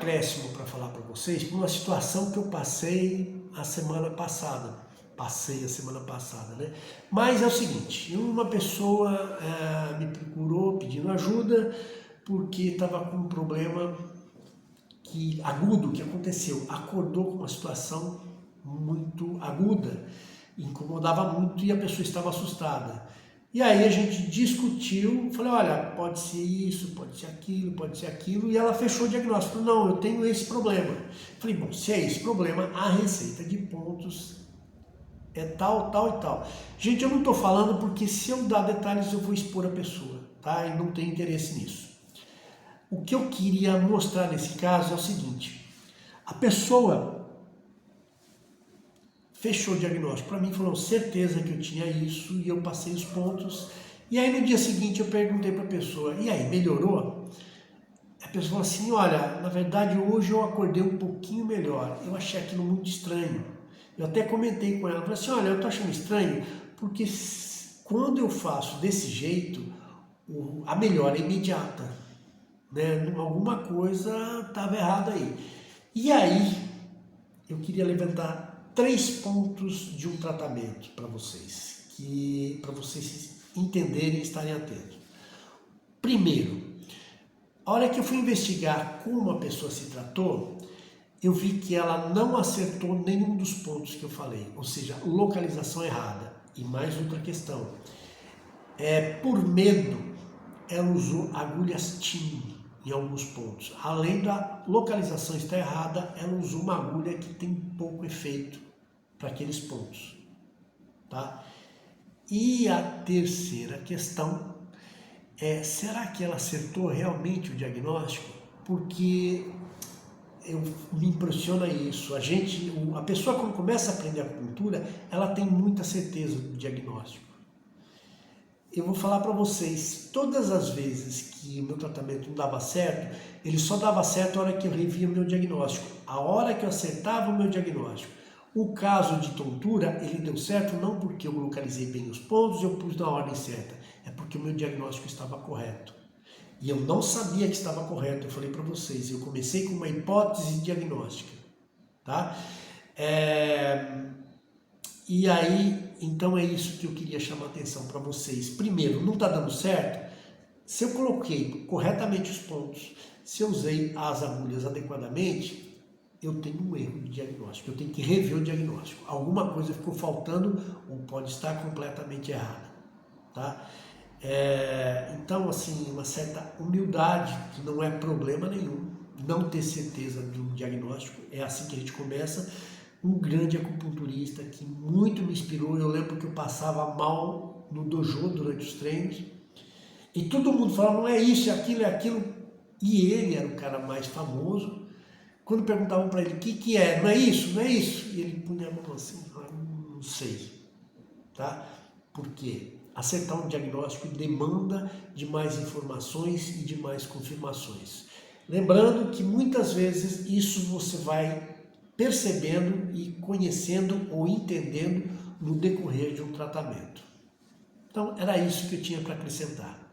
acréscimo para falar para vocês por uma situação que eu passei a semana passada. Né? Mas é o seguinte, uma pessoa me procurou pedindo ajuda porque estava com um problema agudo que aconteceu. Acordou com uma situação muito aguda, incomodava muito e a pessoa estava assustada. E aí a gente discutiu, falei, olha, pode ser isso, pode ser aquilo, e ela fechou o diagnóstico. Falei, não, eu tenho esse problema. Falei, bom, se é esse problema, a receita de pontos é tal, tal e tal. Gente, eu não estou falando porque se eu dar detalhes eu vou expor a pessoa, tá? E não tenho interesse nisso. O que eu queria mostrar nesse caso é o seguinte, a pessoa fechou o diagnóstico para mim, falou certeza que eu tinha isso e eu passei os pontos. E aí no dia seguinte eu perguntei para a pessoa, e aí, melhorou? A pessoa falou assim, olha, na verdade hoje eu acordei um pouquinho melhor, eu achei aquilo muito estranho. Eu até comentei com ela, falei assim, olha, eu tô achando estranho porque quando eu faço desse jeito, a melhora é imediata, né? Alguma coisa estava errada aí. E aí eu queria levantar 3 pontos de um tratamento para vocês entenderem e estarem atentos. Primeiro, a hora que eu fui investigar como a pessoa se tratou, eu vi que ela não acertou nenhum dos pontos que eu falei, ou seja, localização errada. E mais outra questão, por medo, ela usou agulhas TIM em alguns pontos. Além da localização estar errada, ela usou uma agulha que tem pouco efeito para aqueles pontos, tá? E a terceira questão será que ela acertou realmente o diagnóstico? Porque me impressiona isso. A pessoa quando começa a aprender acupuntura, ela tem muita certeza do diagnóstico. Eu vou falar para vocês, todas as vezes que o meu tratamento não dava certo, ele só dava certo a hora que eu revia o meu diagnóstico, a hora que eu acertava o meu diagnóstico. O caso de tontura, ele deu certo não porque eu localizei bem os pontos e eu pus na ordem certa, é porque o meu diagnóstico estava correto. E eu não sabia que estava correto, eu falei para vocês, eu comecei com uma hipótese diagnóstica, tá? E aí, então é isso que eu queria chamar a atenção para vocês. Primeiro, não está dando certo? Se eu coloquei corretamente os pontos, se eu usei as agulhas adequadamente, eu tenho um erro de diagnóstico, eu tenho que rever o diagnóstico. Alguma coisa ficou faltando ou pode estar completamente errada, tá? Então, assim, uma certa humildade, que não é problema nenhum, não ter certeza do diagnóstico, é assim que a gente começa. Um grande acupunturista que muito me inspirou, eu lembro que eu passava mal no dojo durante os treinos, e todo mundo falava, não é isso, é aquilo, e ele era o cara mais famoso. Quando perguntavam para ele, o que é? Não é isso? Não é isso? E ele punha a mão assim, não sei, tá? Por quê? Acertar um diagnóstico demanda de mais informações e de mais confirmações. Lembrando que muitas vezes isso você vai percebendo e conhecendo ou entendendo no decorrer de um tratamento. Então, era isso que eu tinha para acrescentar.